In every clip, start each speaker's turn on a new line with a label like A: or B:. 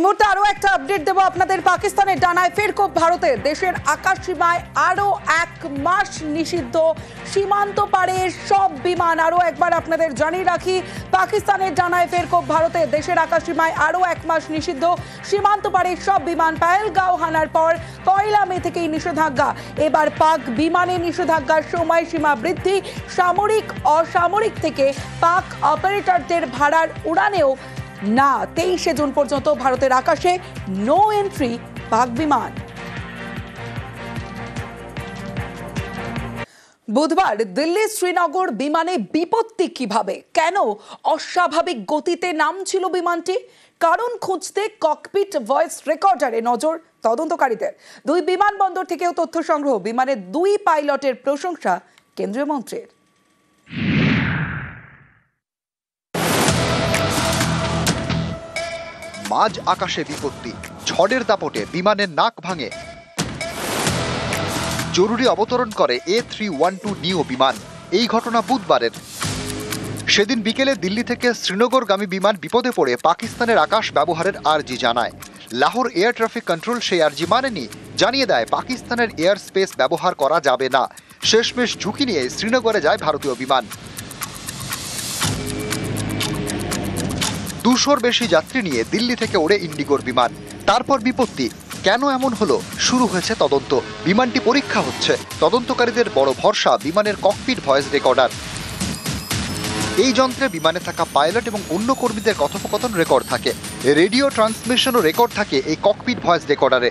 A: এই মুহূর্তে আরো একটা আপডেট দেব আপনাদের। পাকিস্তানের ডানায় ফের ক্ষোভ ভারতের। দেশের আকাশ সীমায় আরো 1 মাস নিষিদ্ধ সীমান্ত পারের সব বিমান। আরো একবার আপনাদের জানিয়ে রাখি, পাকিস্তানের ডানায় ফের ক্ষোভ ভারতের। দেশের আকাশ সীমায় আরো 1 মাস নিষিদ্ধ সীমান্ত পারের সব বিমান। পাহেলগাঁও হানার পর 1 মে থেকেই নিষেধাজ্ঞা। এবার পাক বিমানের নিষেধাজ্ঞার সময়সীমা বৃদ্ধি। সামরিক অসামরিক থেকে পাক অপারেটরদের ভাড়ার উড়ানেও না। 23 জুন পর্যন্ত ভারতের আকাশে নো এন্ট্রি পাক বিমান। বুধবার দিল্লি শ্রীনগর বিমানে বিপত্তি কিভাবে, কেন অস্বাভাবিক গতিতে নামছিল বিমানটি, কারণ খুঁজতে ককপিট ভয়েস রেকর্ডারে নজর তদন্তকারীদের। 2 বিমানবন্দর থেকেও তথ্য সংগ্রহ। বিমানের 2 পাইলটের প্রশংসা কেন্দ্রীয় মন্ত্রীর।
B: মাঝ আকাশে বিপত্তি, ঝড়ের দাপটে বিমানের নাক ভাঙে। জরুরি অবতরণ করে A312 নিও বিমান। এই ঘটনা বুধবারের। সেদিন বিকেলে দিল্লি থেকে শ্রীনগরগামী বিমান বিপদে পড়ে পাকিস্তানের আকাশ ব্যবহারের আর্জি জানায়। লাহোর এয়ার ট্রাফিক কন্ট্রোল সেই আর্জি মানেনি, জানিয়ে দেয় পাকিস্তানের এয়ার স্পেস ব্যবহার করা যাবে না। শেষমেশ ঝুঁকি নিয়ে শ্রীনগরে যায় ভারতীয় বিমান। 200-র বেশি যাত্রী নিয়ে দিল্লি থেকে ওড়ে ইন্ডিগোর বিমান। তারপর বিপত্তি। কেন এমন হলো? শুরু হয়েছে তদন্ত। বিমানটি পরীক্ষা হচ্ছে। তদন্তকারীদের বড় ভরসা বিমানের ককপিট ভয়েস রেকর্ডার। এই যন্ত্রে বিমানে থাকা পাইলট এবং অন্য কর্মীদের কথোপকথন রেকর্ড থাকে। রেডিও ট্রান্সমিশনও রেকর্ড থাকে এই ককপিট ভয়েস রেকর্ডারে।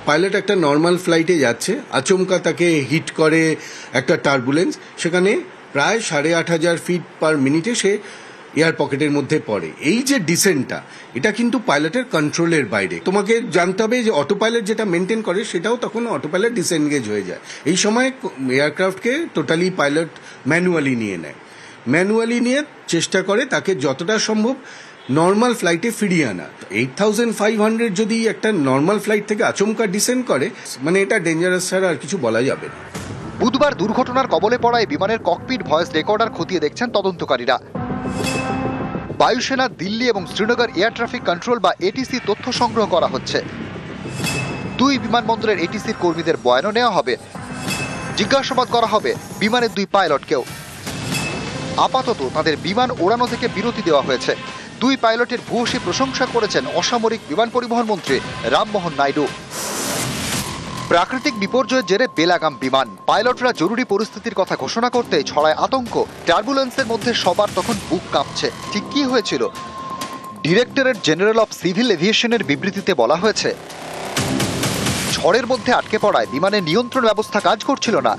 C: পাইলট একটা নর্মাল ফ্লাইটে যাচ্ছে, আচমকা তাকে হিট করে একটা টার্বুলেন্স। সেখানে প্রায় 8500 ফিট পার মিনিটে সে এয়ার পকেটের মধ্যে পড়ে। এই যে ডিসেন্টটা, এটা কিন্তু পাইলটের কন্ট্রোলের বাইরে। তোমাকে জানতে হবে যে অটো পাইলট যেটা মেনটেন করে সেটাও তখন অটো পাইলট ডিসেনগেজ হয়ে যায়। এই সময় এয়ারক্রাফটকে টোটালি পাইলট ম্যানুয়ালি নিয়ে নেয়। ম্যানুয়ালি নিয়ে চেষ্টা করে তাকে যতটা সম্ভব নর্মাল ফ্লাইটে ফিরিয়ে আনা। 8500 যদি একটা নর্মাল ফ্লাইট থেকে আচমকা ডিসেন্ড করে, মানে এটা ডেঞ্জারাস ছাড়া আর কিছু বলা যাবে না।
B: বুধবার দুর্ঘটনার কবলে পড়ায় বিমানের ককপিট ভয়েস রেকর্ডার খতিয়ে দেখছেন তদন্তকারীরা। বায়ুসেনা, দিল্লি এবং শ্রীনগর এয়ার ট্রাফিক কন্ট্রোল বা এটিসি তথ্য সংগ্রহ করা হচ্ছে। 2 বিমানবন্দরের এটিসির কর্মীদের বয়ানও নেওয়া হবে। জিজ্ঞাসাবাদ করা হবে বিমানের 2 পাইলটকেও। আপাতত তাদের বিমান ওড়ানো থেকে বিরতি দেওয়া হয়েছে। 2 পাইলটের ভূয়সী প্রশংসা করেছেন অসামরিক বিমান পরিবহন মন্ত্রী রামমোহন নাইডু। প্রাকৃতিক বিপর্যয়ের জেরে বেলাগাম বিমান। পাইলটরা জরুরি পরিস্থিতির কথা ঘোষণা করতে ছড়ায় আতঙ্ক। টার্বুলেন্সের মধ্যে সবার তখন বুক কাঁপছে। ঠিক কি হয়েছিল? ডিরেক্টরেট জেনারেল অফ সিভিল এভিয়েশনের বিবৃতিতে বলা হয়েছে, ঝড়ের মধ্যে আটকে পড়ায় বিমানের নিয়ন্ত্রণ ব্যবস্থা কাজ করছিল না।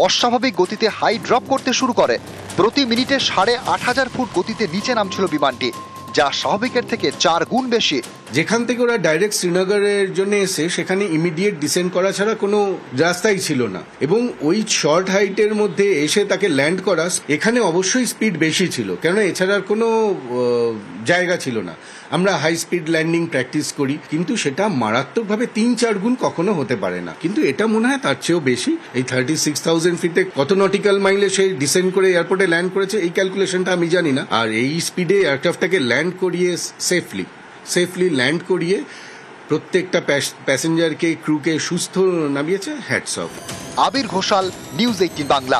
B: অস্বাভাবিক গতিতে হাই ড্রপ করতে শুরু করে। প্রতি মিনিটে 8500 ফুট গতিতে নিচে নামছিল বিমানটি, যা স্বাভাবিকের থেকে 4 গুণ বেশি।
C: যেখান থেকে ওরা ডাইরেক্ট শ্রীনগরের জন্য এসে সেখানে ইমিডিয়েট ডিসেন্ড করা ছাড়া কোনো রাস্তাই ছিল না, এবং ওই শর্ট হাইটের মধ্যে এসে তাকে ল্যান্ড করা, এখানে অবশ্যই স্পিড বেশি ছিল, কেননা এছাড়ার কোনো জায়গা ছিল না। আমরা হাই স্পিড ল্যান্ডিং প্র্যাকটিস করি, কিন্তু সেটা মারাত্মকভাবে 3-4 গুণ কখনো হতে পারে না। কিন্তু এটা মনে হয় তার চেয়েও বেশি। এই 36,000 ফিটে কত নটিক্যাল মাইলে সে ডিসেন্ড করে এয়ারপোর্টে ল্যান্ড করেছে, এই ক্যালকুলেশনটা আমি জানি না। আর এই স্পিডে এয়ারক্রাফটটাকে ল্যান্ড করিয়ে সেফলি ল্যান্ড করিয়ে প্রত্যেকটা প্যাসেঞ্জারকে, ক্রুকে সুস্থ নামিয়েছে। Hats off.
B: Abir Ghoshal, News 18 Bangla.